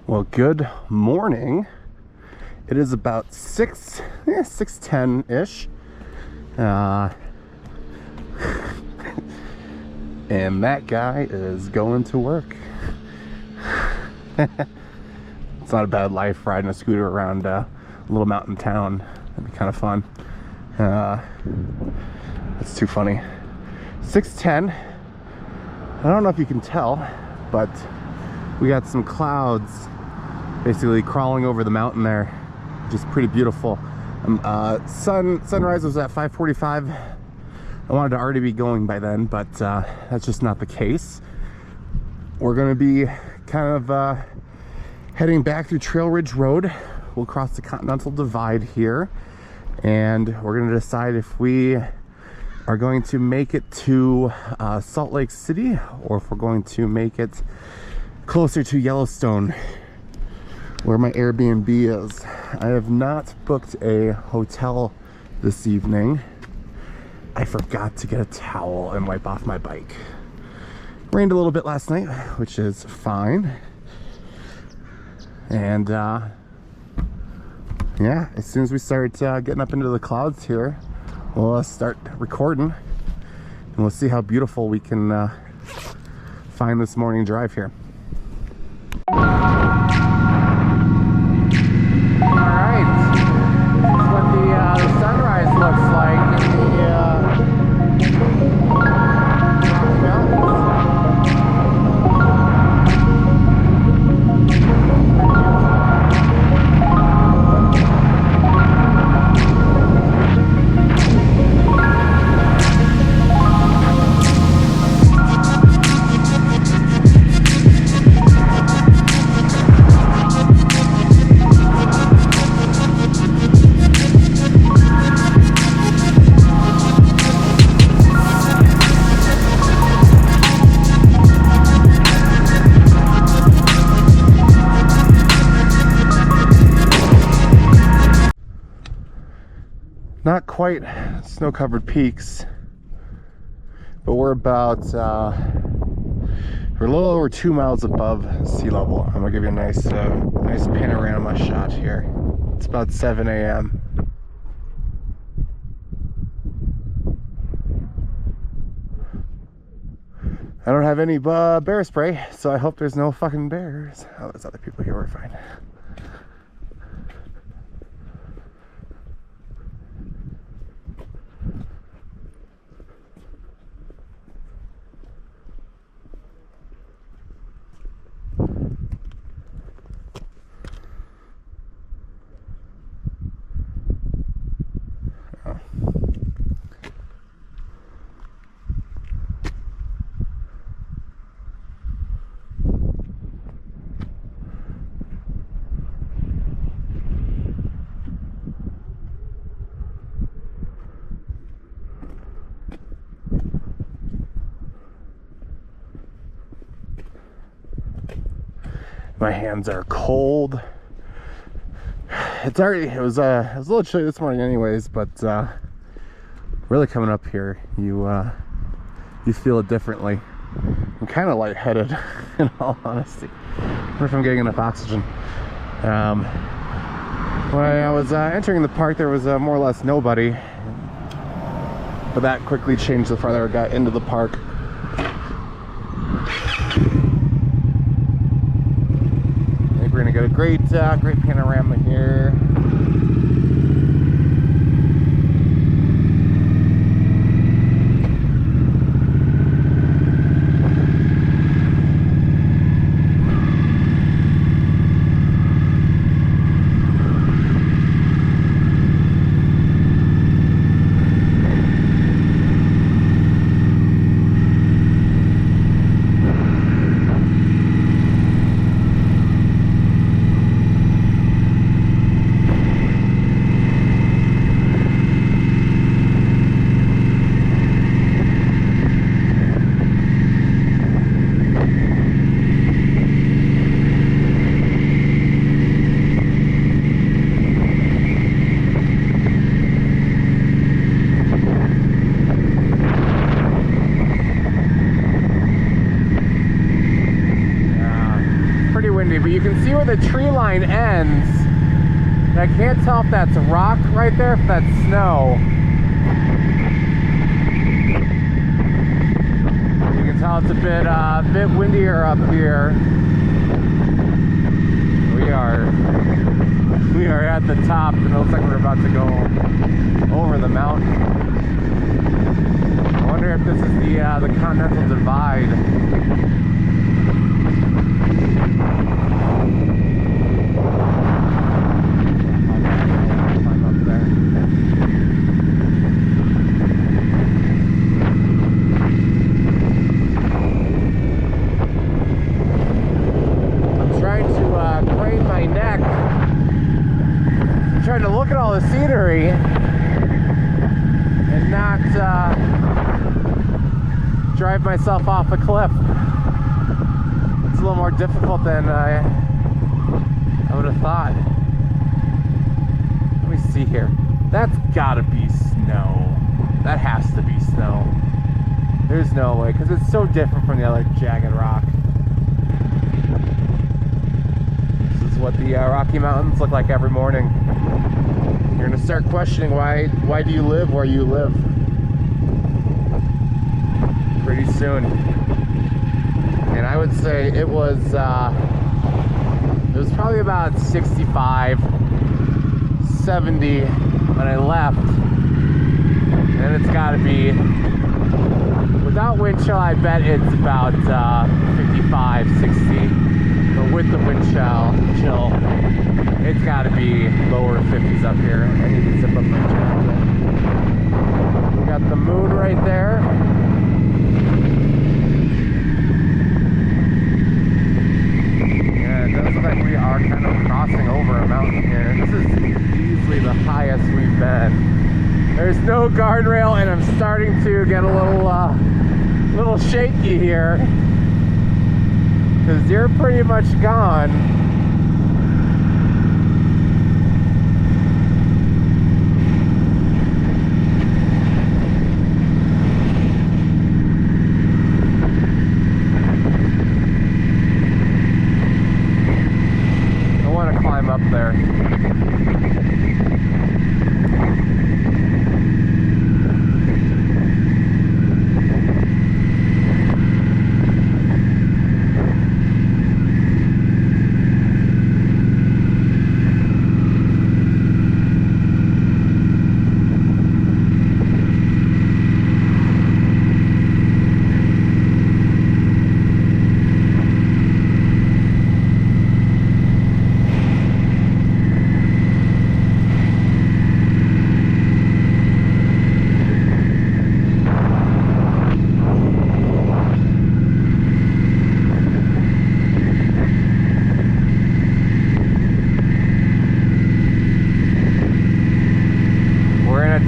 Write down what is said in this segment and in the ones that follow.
Well, good morning. It is about 6:10-ish. And that guy is going to work. It's not a bad life riding a scooter around a little mountain town. That'd be kind of fun. That's too funny. 6:10. I don't know if you can tell, but we got some clouds basically crawling over the mountain there, which is pretty beautiful. Sunrise was at 5:45. I wanted to already be going by then, but that's just not the case. We're going to be kind of heading back through Trail Ridge Road. We'll cross the Continental Divide here, and we're going to decide if we are going to make it to Salt Lake City, or if we're going to make it closer to Yellowstone, where my Airbnb is. I have not booked a hotel this evening. I forgot to get a towel and wipe off my bike. Rained a little bit last night, which is fine. And yeah, as soon as we start getting up into the clouds here, we'll start recording, and we'll see how beautiful we can find this morning drive here. Not quite snow-covered peaks, but we're about we're a little over 2 miles above sea level. I'm gonna give you a nice panorama shot here. It's about 7 a.m. I don't have any bear spray, so I hope there's no fucking bears. Oh, there's other people here. We're fine. My hands are cold. It was a little chilly this morning anyways, but really coming up here, you feel it differently. I'm kind of lightheaded, in all honesty. I wonder if I'm getting enough oxygen. When I was entering the park, there was more or less nobody, but that quickly changed the farther I got into the park. We're gonna get a great panorama here. windy, but you can see where the tree line ends. And I can't tell if that's rock right there, if that's snow. You can tell it's a bit windier up here. We are at the top, and it looks like we're about to go over the mountain. I wonder if this is the Continental Divide. Climb up there. I'm trying to crane my neck. I'm trying to look at all the scenery and not drive myself off a cliff. It's a little more difficult than I would have thought. Let me see here. That's gotta be snow. That has to be snow. There's no way, because it's so different from the other jagged rock. This is what the Rocky Mountains look like every morning. You're gonna start questioning why do you live where you live pretty soon. And I would say it was probably about 65, 70 when I left, and it's got to be, without wind chill, I bet it's about 55, 60, but with the wind chill, it's got to be lower 50s up here. I need to zip up my jacket. We got the moon right there. Yeah, it does look like we are kind of crossing over a mountain here. This is easily the highest we've been. There's no guardrail, and I'm starting to get a little shaky here because you're pretty much gone. Up there.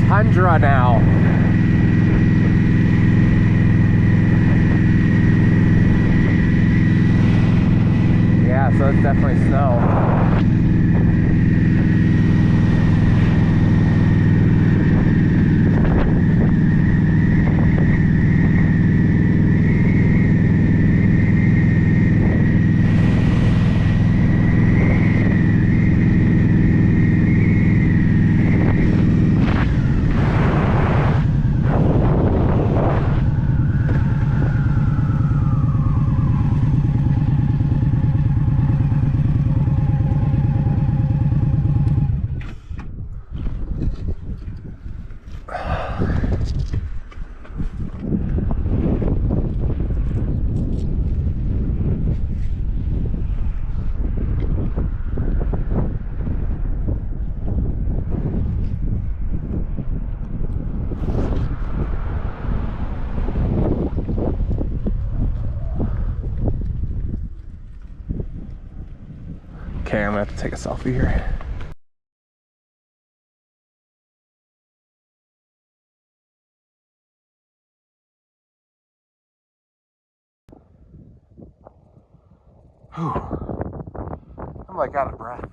Tundra now. Yeah, so it's definitely snow. Okay, I'm gonna have to take a selfie here. Whew. I'm like out of breath.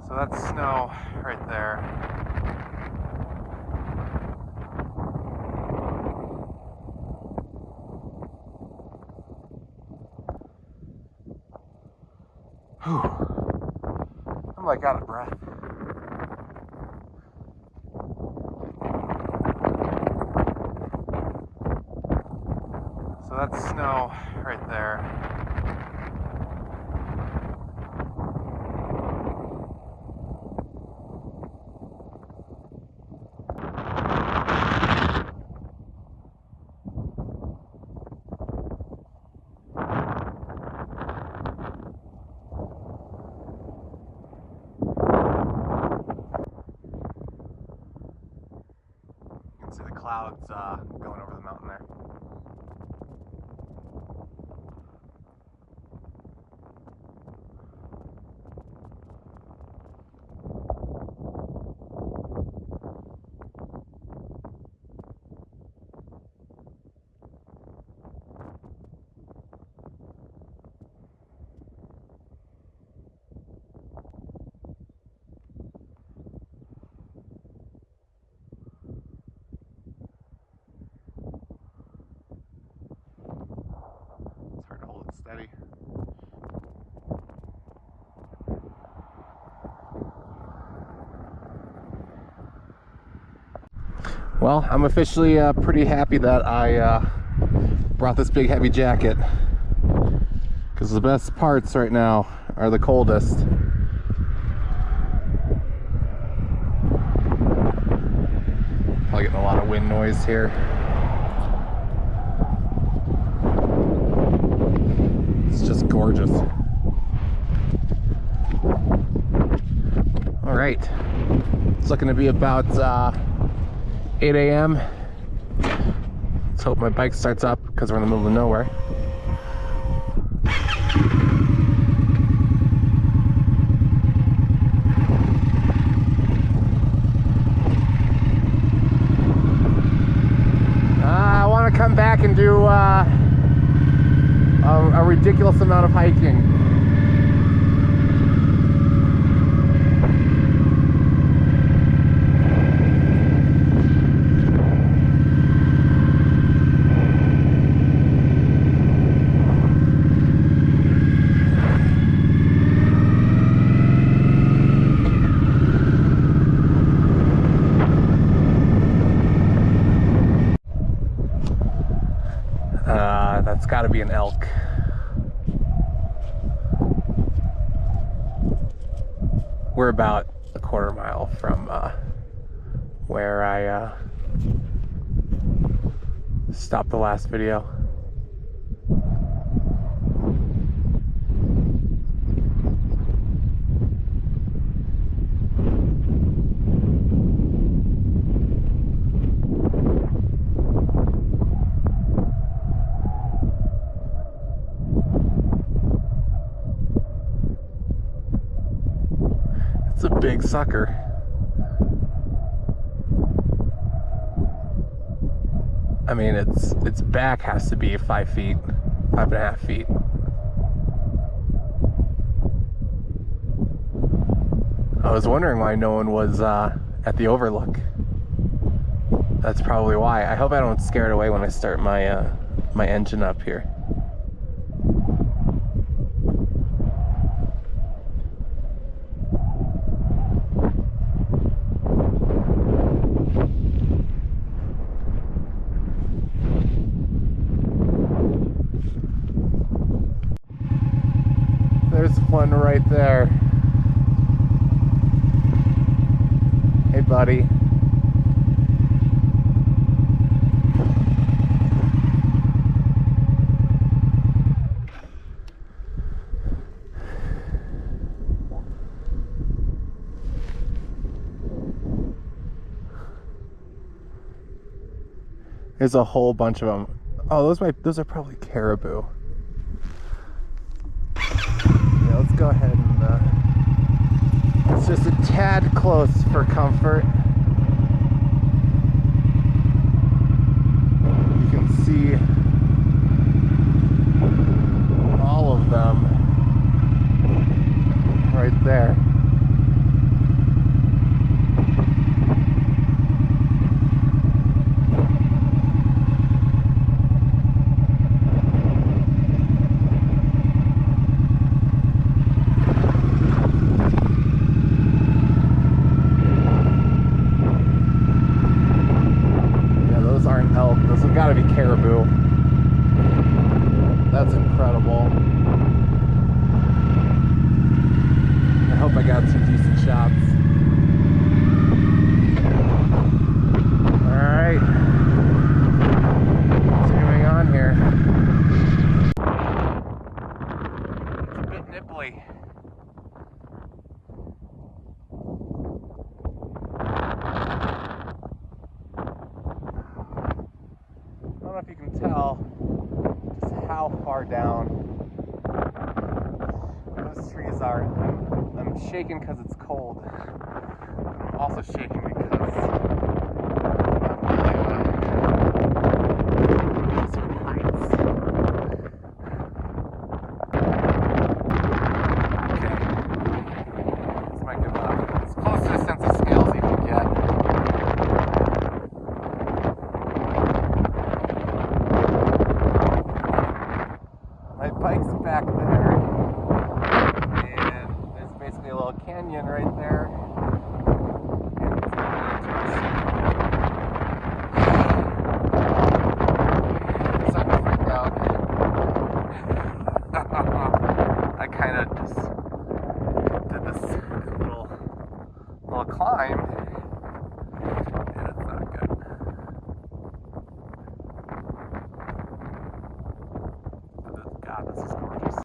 So that's snow right there. Whew. I'm like out of breath. So that's snow right there. See the clouds going over the mountain there. It's hard to hold it steady. Well, I'm officially pretty happy that I brought this big heavy jacket, because the best parts right now are the coldest. Probably getting a lot of wind noise here. It's just gorgeous. All right, it's looking to be about 8 a.m. Let's hope my bike starts up, because we're in the middle of nowhere. I want to come back and do a ridiculous amount of hiking. That's got to be an elk. We're about a quarter mile from where I stopped the last video. It's a big sucker. I mean, its back has to be 5 feet, 5.5 feet. I was wondering why no one was at the overlook. That's probably why. I hope I don't scare it away when I start my my engine up here. There's one right there. Hey, buddy. There's a whole bunch of them. Oh, those are probably caribou. Let's go ahead and it's just a tad close for comfort. You can see all of them right there. gotta be caribou. That's incredible. I hope I got some decent shots. Alright. Continuing on here. It's a bit nipply. I don't know if you can tell just how far down those trees are. I'm shaking because it's cold. I'm also shaking because of certain heights. Okay. This might give as close to a sense of scale as you can get. My bike's back there, and there's basically a little canyon right there. I'm starting to freak out. I kind of just did this little climb, and it's not good. God, this is gorgeous.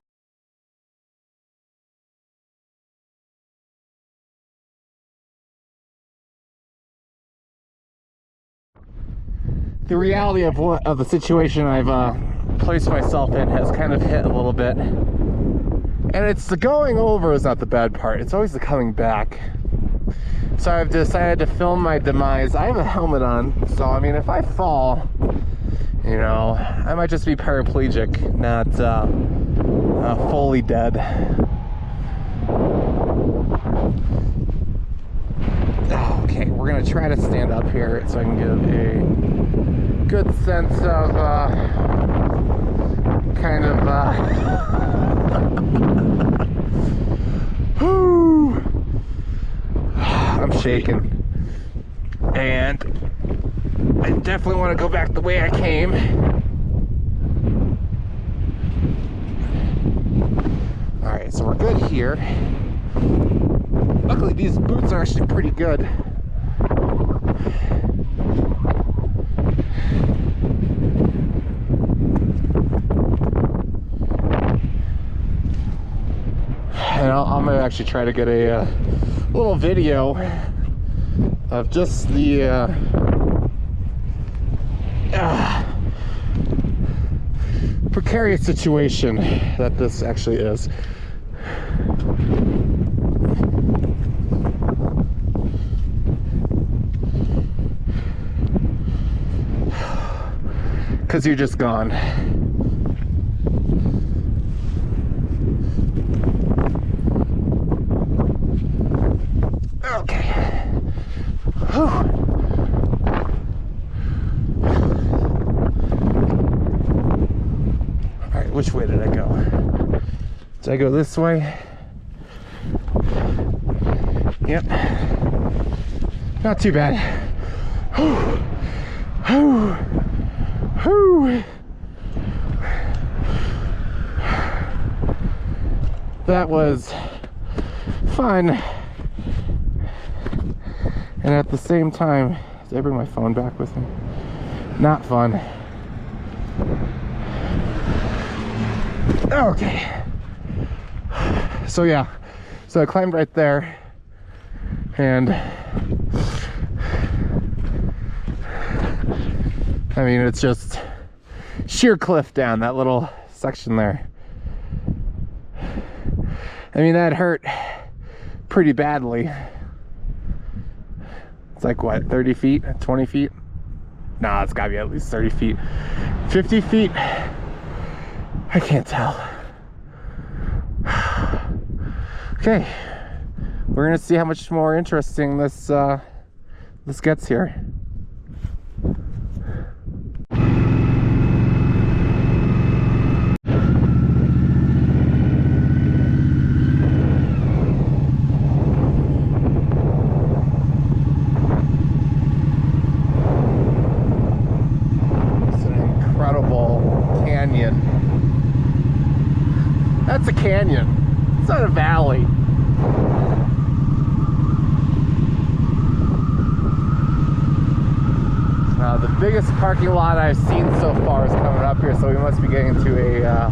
The reality of the situation I've placed myself in has kind of hit a little bit, and it's the going over is not the bad part. It's always the coming back. So I've decided to film my demise. I have a helmet on, so I mean, if I fall, you know, I might just be paraplegic, not fully dead. Okay, we're gonna try to stand up here so I can give a good sense of kind of whew. I'm shaking, and I definitely want to go back the way I came. Alright, so we're good here. Luckily these boots are actually pretty good. And I'm gonna actually try to get a little video of just the precarious situation that this actually is. Because you're just gone. Okay. Whew. Alright, which way did I go? Did I go this way? Yep. Not too bad. Whew. Whew. Whew. That was fun. And at the same time, did I bring my phone back with me? Not fun. Okay. So yeah, so I climbed right there, and I mean, it's just sheer cliff down that little section there. I mean, that hurt pretty badly. It's like what, 30 feet, 20 feet? Nah, it's gotta be at least 30 feet. 50 feet? I can't tell. Okay, we're gonna see how much more interesting this gets here. That's a canyon. It's not a valley. The biggest parking lot I've seen so far is coming up here, so we must be getting to a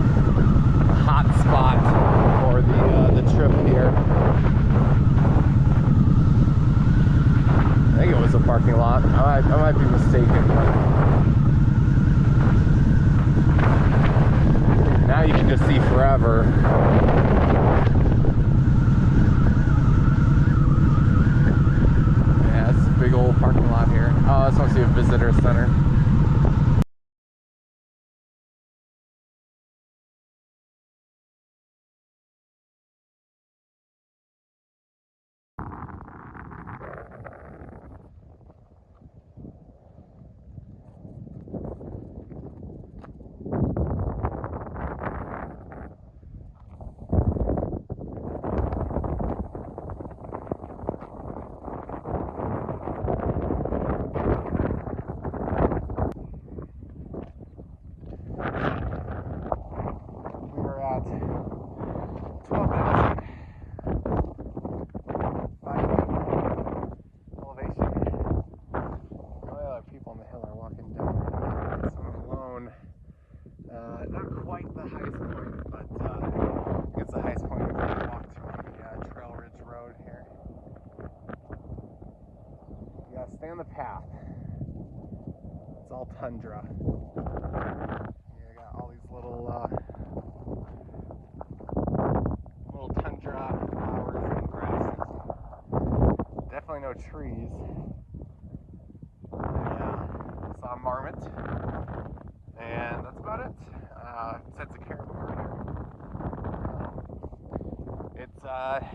hot spot for the trip here. I think it was a parking lot. I might be mistaken. Now you can just see forever. Yeah, it's a big old parking lot here. Oh, this must be a visitor center. Stay on the path. It's all tundra. You got all these little tundra flowers and grasses. Definitely no trees. Yeah, saw a marmot, and that's about it. Besides the caribou here.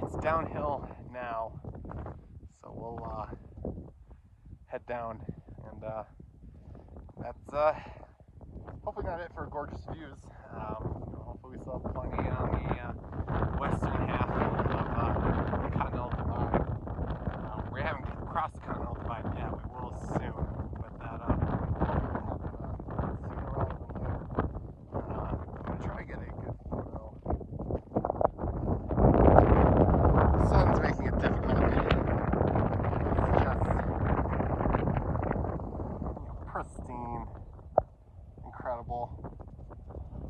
It's downhill now, so we'll head down, and that's hopefully not it for gorgeous views. Hopefully we still have plenty on the western half of the Continental Divide. We haven't crossed the Continental Divide yet. We will soon, but that sooner rather than later. I'm gonna try to get a good photo. The sun's making it difficult. Pristine, incredible.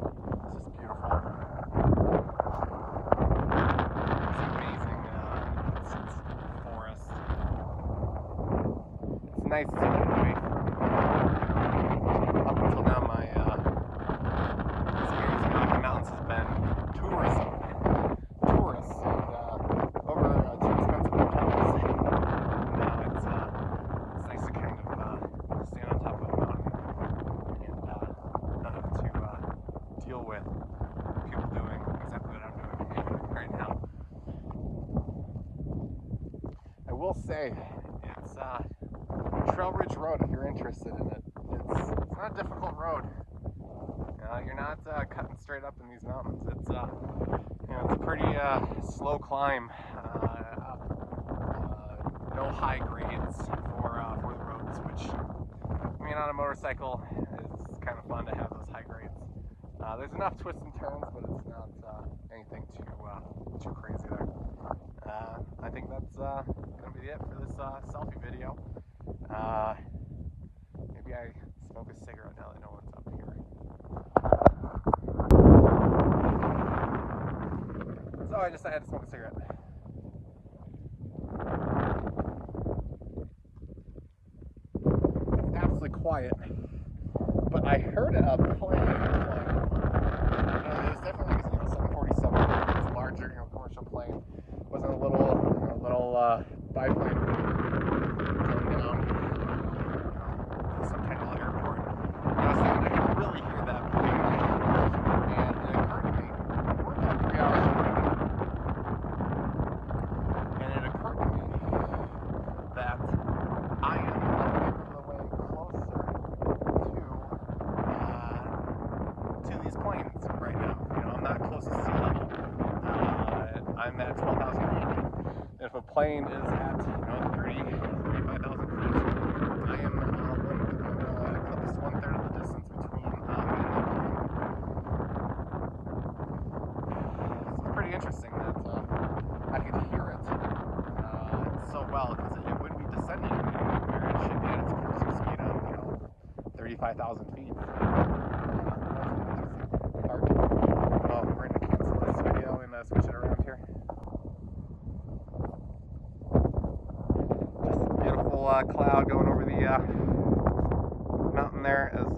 It's just beautiful. It's amazing. It's forest. It's nice to get away from. Up until now, my experience in Rocky Mountains has been tourism. Tourists and over too expensive hotels. Now it's nice to kind of stand on top of a mountain and not have to deal with people doing exactly what I'm doing right now. I will say it's Trail Ridge Road if you're interested in it. It's not a difficult road. You're not cutting straight up in these mountains. It's it's a pretty slow climb. No high grades for the roads, which, I mean, on a motorcycle, it's kind of fun to have those high grades. There's enough twists and turns, but it's not anything too crazy there. I think that's gonna be it for this selfie video. Maybe I smoke a cigarette now that no one's up here. So I decided to smoke a cigarette. It's absolutely quiet, but I heard a plane flying. It was definitely 747. It's a larger, commercial plane. It wasn't a little biplane going down some kind of airport. And I was thinking I could really hear that plane, and it occurred to me, we're about 3 hours away, and it occurred to me that I am a the way closer to these planes right now. I'm not close to sea level. I'm at 12,000 feet. If a plane is at 35,000 feet, I am at least 1/3 of the distance between me and the plane. 35,000 feet. Oh, we're gonna cancel this video and switch it around here. Just a beautiful cloud going over the mountain there, as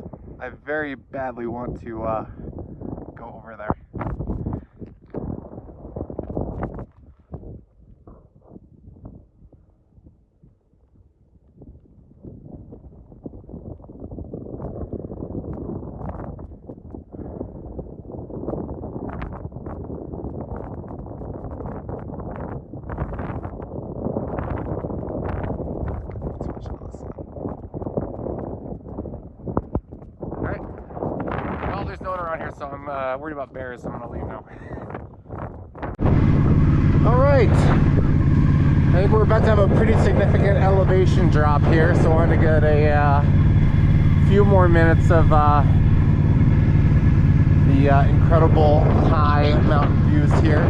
I very badly want to go over there. So I'm worried about bears, so I'm gonna leave now. Alright, I think we're about to have a pretty significant elevation drop here, so I wanted to get a few more minutes of the incredible high mountain views here.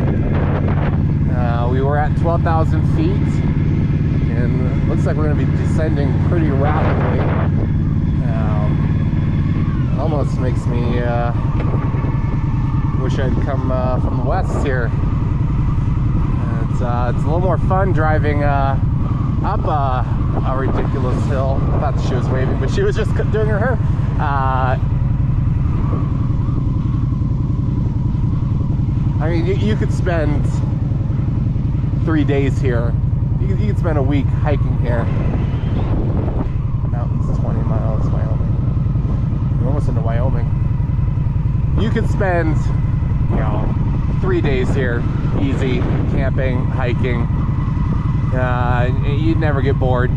We were at 12,000 feet, and it looks like we're going to be descending pretty rapidly. Almost makes me wish I'd come from the west here. It's a little more fun driving up a ridiculous hill. I thought she was waving, but she was just doing her hair. I mean, you could spend 3 days here. You could spend a week hiking here. The mountain's 20 miles, Wyoming. We're almost into Wyoming. You could spend, 3 days here, easy, camping, hiking. You'd never get bored.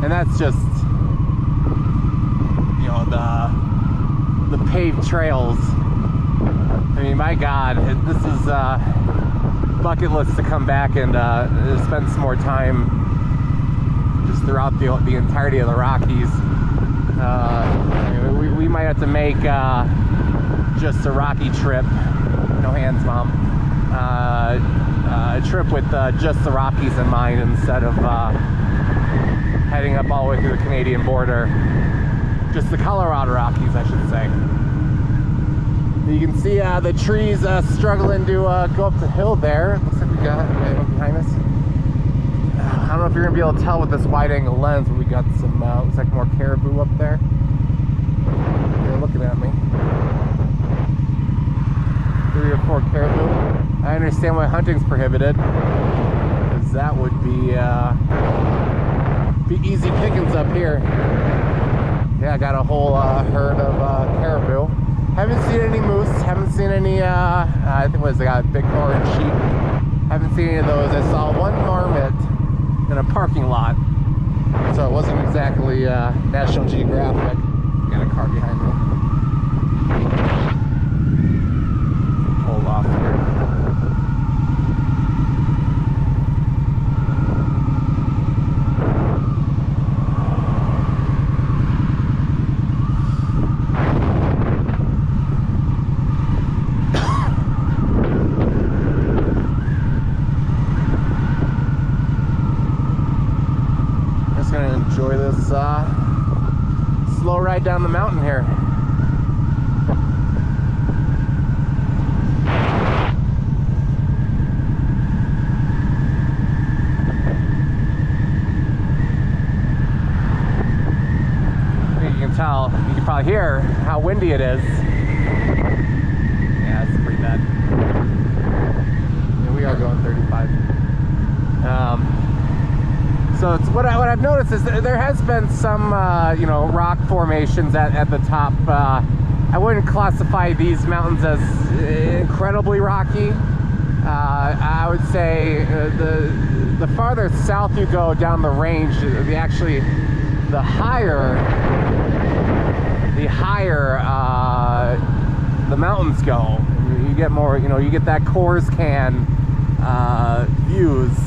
And that's just, the paved trails. I mean, my God, this is bucket list to come back and spend some more time just throughout the entirety of the Rockies. We might have to make just a Rocky trip. No hands, Mom. A trip with just the Rockies in mind instead of heading up all the way through the Canadian border. Just the Colorado Rockies, I should say. You can see the trees struggling to go up the hill there. Looks like we got one behind us. I don't know if you're going to be able to tell with this wide-angle lens, but we got some, looks like more caribou up there. They're looking at me. 3 or 4 caribou. I understand why hunting's prohibited, because that would be easy pickings up here. Yeah, I got a whole herd of caribou. Haven't seen any moose, haven't seen any, I think they got bighorn sheep. Haven't seen any of those. I saw one marmot in a parking lot, so it wasn't exactly National Geographic. Got a car behind me. Hold off here. Enjoy this slow ride down the mountain here. You can tell, you can probably hear how windy it is. Yeah, it's pretty bad. Yeah, we are going 35. So it's what I've noticed is that there has been some, rock formations at the top. I wouldn't classify these mountains as incredibly rocky. I would say the farther south you go down the range, the higher the mountains go. You get more, you get that Coors can views.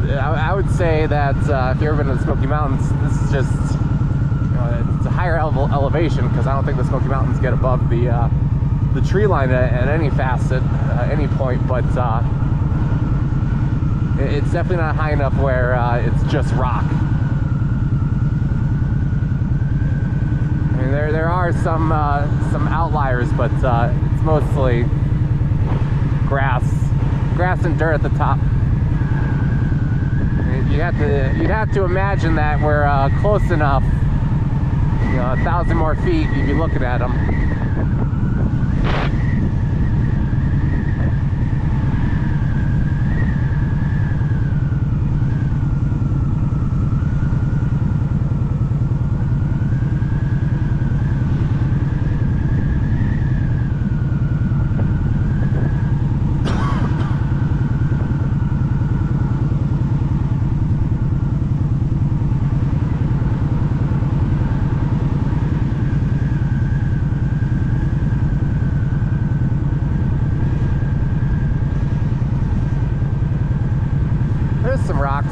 I would say that if you've ever been to the Smoky Mountains, this is just, it's a higher elevation, because I don't think the Smoky Mountains get above the tree line at any facet, any point, but it's definitely not high enough where it's just rock. are some outliers, but it's mostly grass and dirt at the top. You'd have to imagine that we're close enough, you know, 1,000 more feet, you'd be looking at them. Some rocks.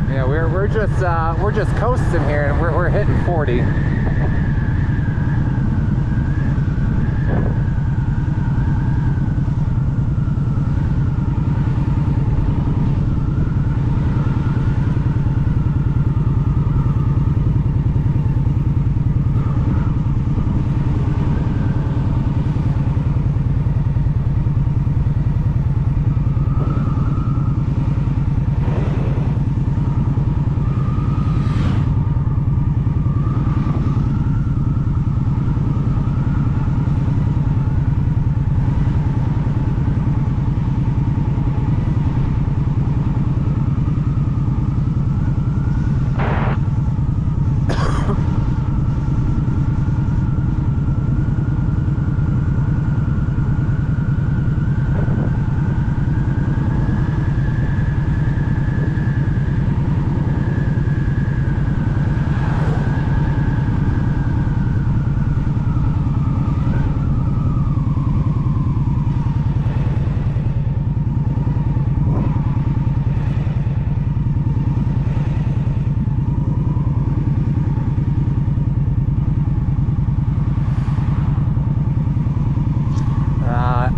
Yeah, we're just coasting here, and we're hitting 40.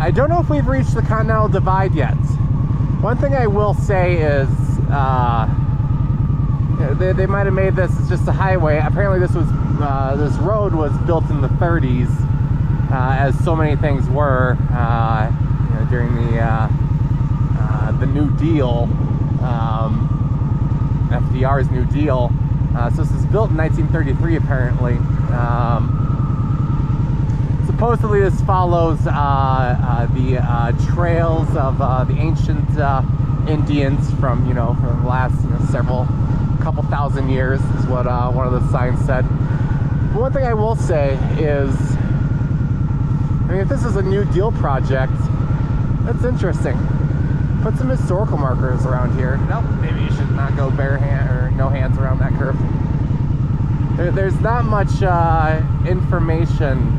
I don't know if we've reached the Continental Divide yet. One thing I will say is they might have made this as just a highway. Apparently this road was built in the 30s, as so many things were, you know, during the New Deal, FDR's New Deal. So this was built in 1933 apparently. Supposedly this follows the trails of the ancient Indians from the last couple thousand years, is what one of the signs said. But one thing I will say is, I mean, if this is a New Deal project, that's interesting. Put some historical markers around here. Nope, maybe you should not go bare hand or no hands around that curve. There's not much information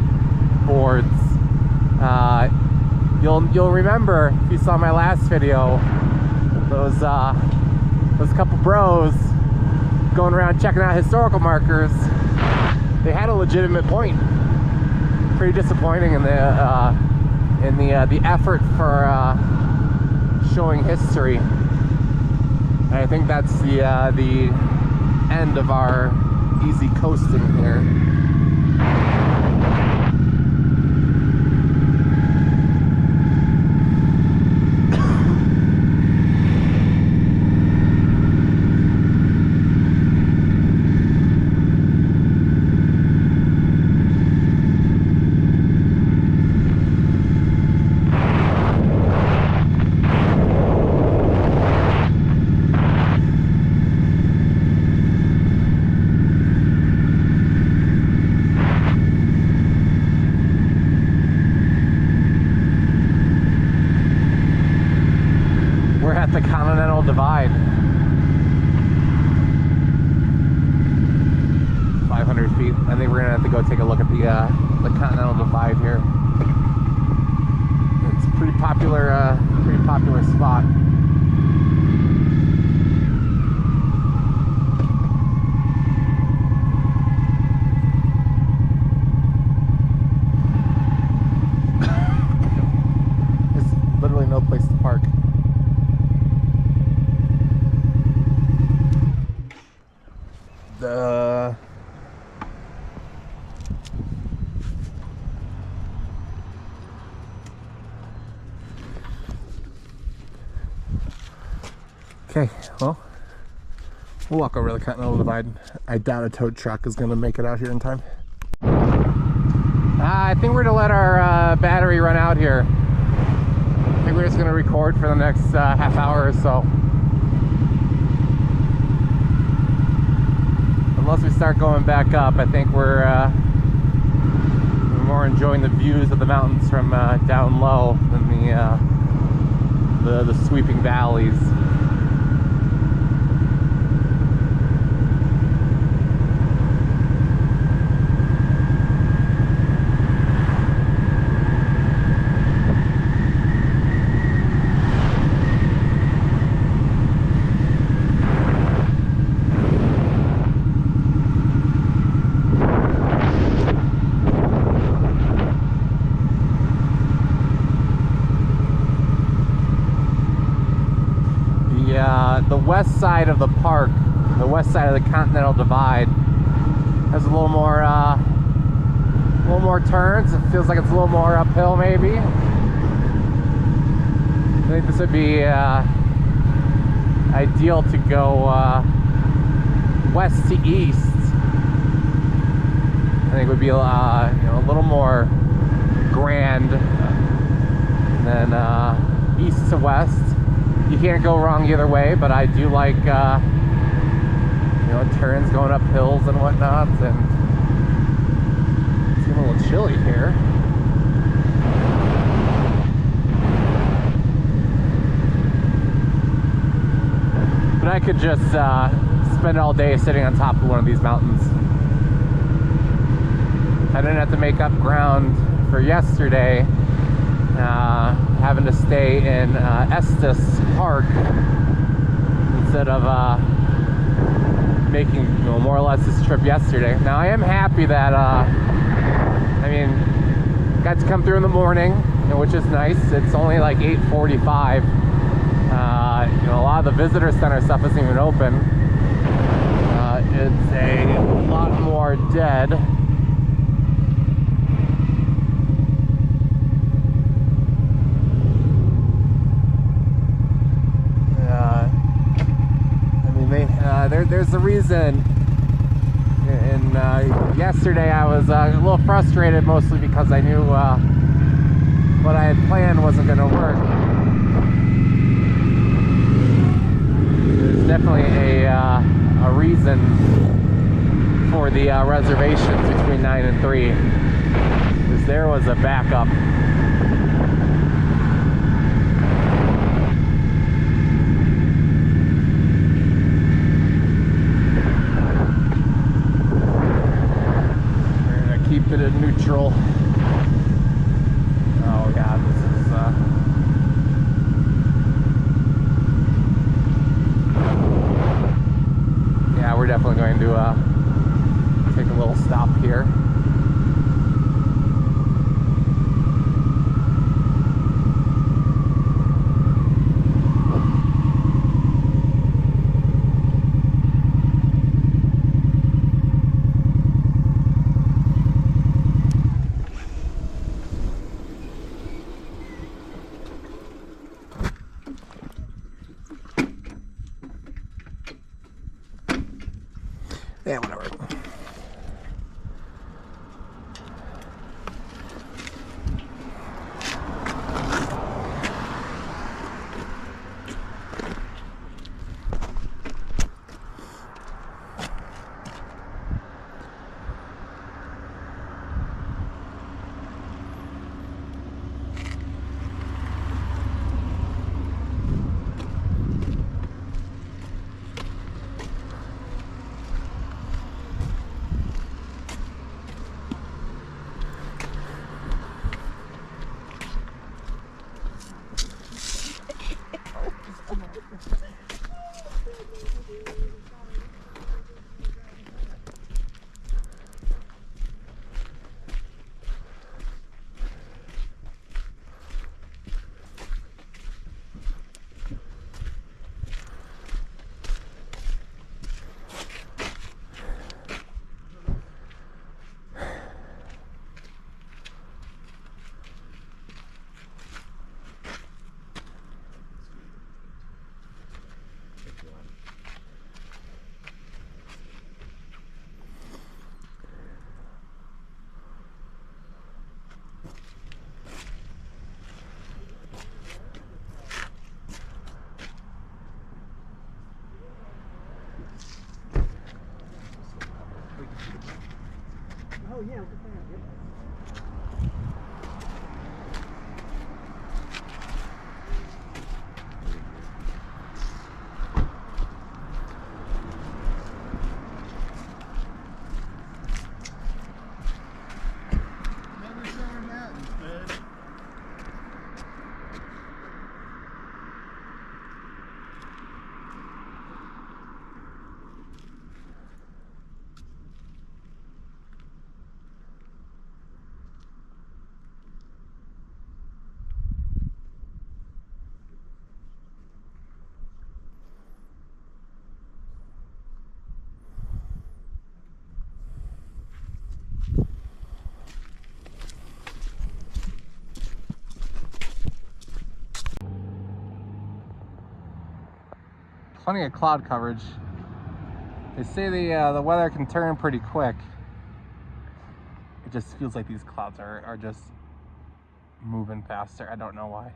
boards. You'll remember, if you saw my last video, those couple bros going around checking out historical markers. They had a legitimate point. Pretty disappointing in the effort for showing history. And I think that's the end of our easy coasting here. The Continental Divide. 500 feet. I think we're gonna have to go take a look at the Continental Divide here. It's a pretty popular spot. Okay, well, we'll walk over the Continental Divide. I doubt a tow truck is gonna make it out here in time. I think we're gonna let our battery run out here. I think we're just gonna record for the next half hour or so. Unless we start going back up, I think we're more enjoying the views of the mountains from down low than the sweeping valleys. The west side of the park, the west side of the Continental Divide, has a little more turns. It feels like it's a little more uphill, maybe. I think this would be ideal to go west to east. I think it would be a little more grand than east to west. You can't go wrong either way, but I do like turns going up hills and whatnot. And it's getting a little chilly here. But I could just spend all day sitting on top of one of these mountains. I didn't have to make up ground for yesterday, having to stay in Estes Park instead of making more or less this trip yesterday. Now I am happy that got to come through in the morning, which is nice. It's only like 8:45. A lot of the visitor center stuff isn't even open. It's a lot more dead. There's a reason. And yesterday I was a little frustrated, mostly because I knew what I had planned wasn't going to work. There's definitely a reason for the reservations between 9 and 3, because there was a backup. Keep it at neutral. Oh god, this is yeah, we're definitely going to take a little stop here. Yeah, whatever. yeah. Never showing mountains, bud. Plenty of cloud coverage. They say the weather can turn pretty quick. It just feels like these clouds are just moving faster. I don't know why.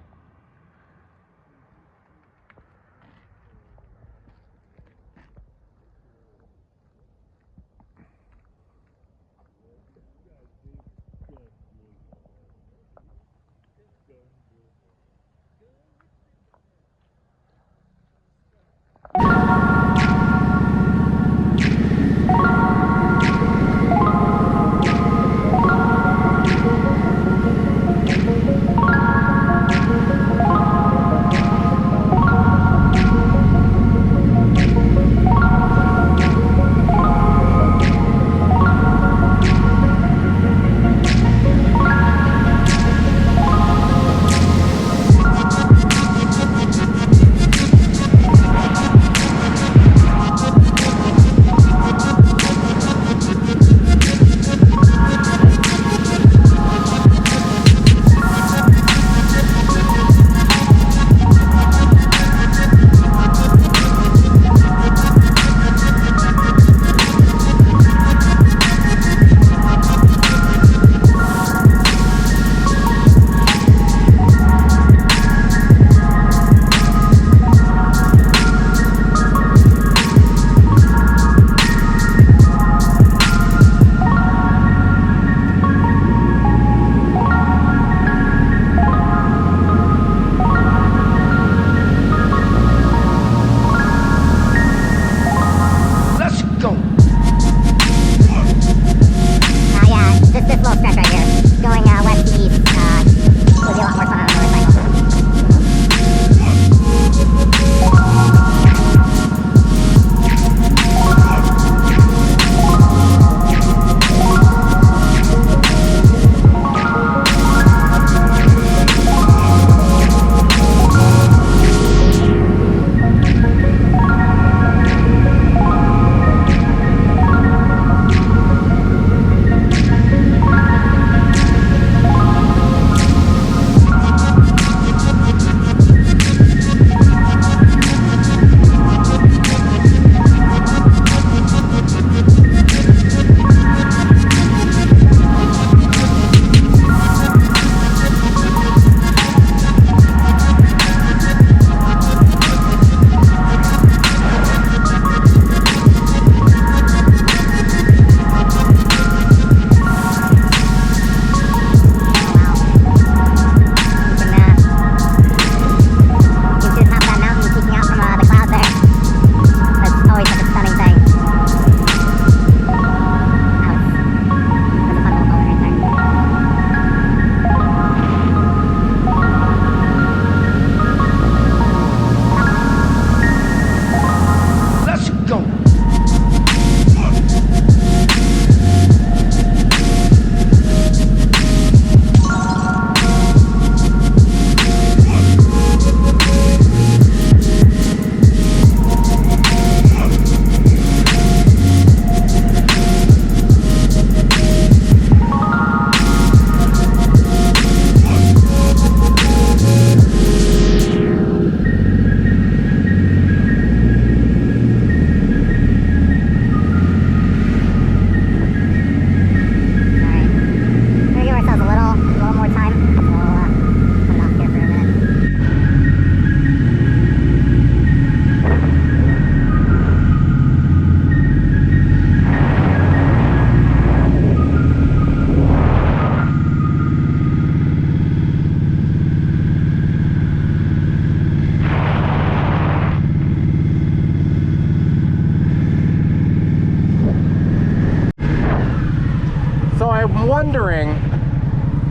I'm wondering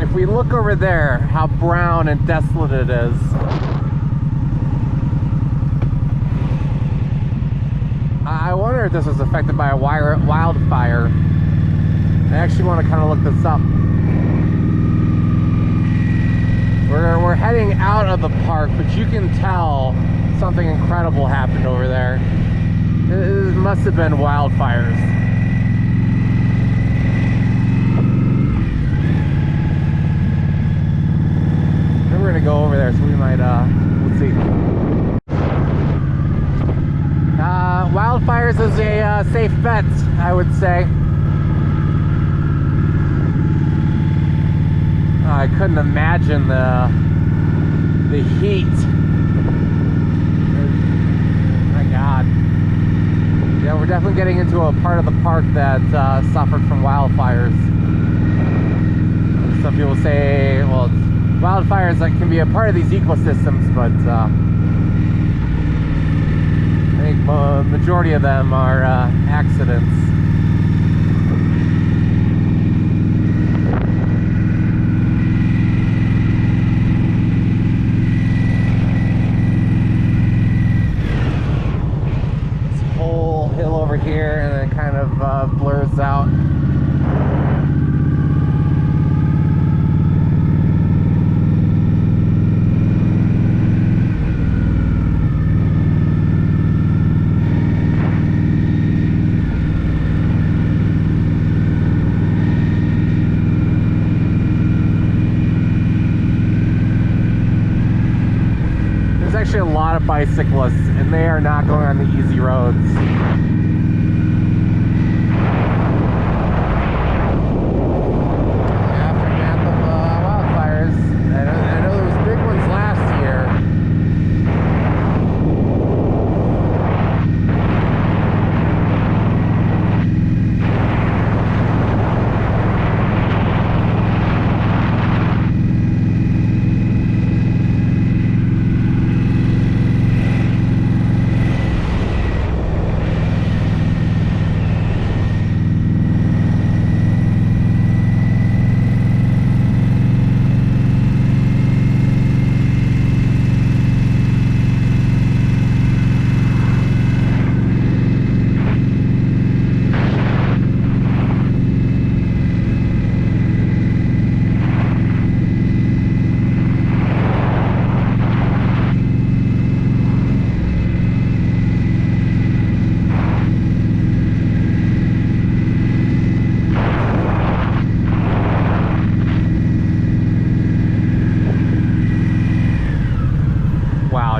if we look over there, how brown and desolate it is. I wonder if this was affected by a wildfire. I actually want to kind of look this up. We're heading out of the park, but you can tell something incredible happened over there. It must have been wildfires. We're gonna go over there, so we might, let's see. Wildfires is a safe bet, I would say. I couldn't imagine the heat. My God. Yeah, we're definitely getting into a part of the park that suffered from wildfires. Some people say, well, wildfires that can be a part of these ecosystems, but I think the majority of them are accidents. Here, and then kind of blurs out. There's actually a lot of bicyclists, and they are not going on the easy roads.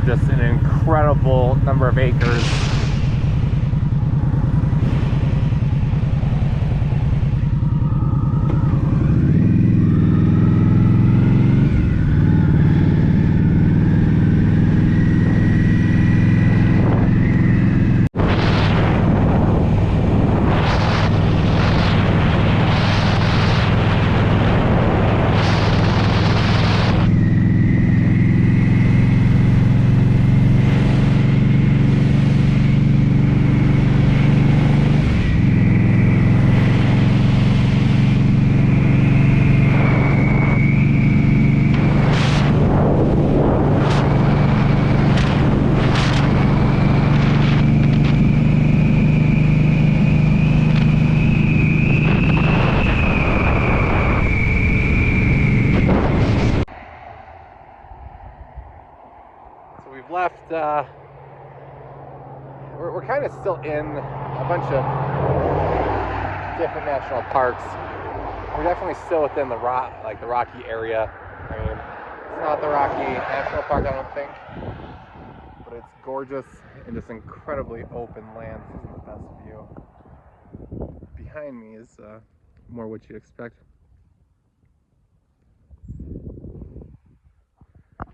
Just an incredible number of acres. Left, we're kind of still in a bunch of different national parks. We're definitely still within the Rocky area. I mean, it's not the Rocky National Park, I don't think, but it's gorgeous and just incredibly open land. This is the best view. Behind me is more what you'd expect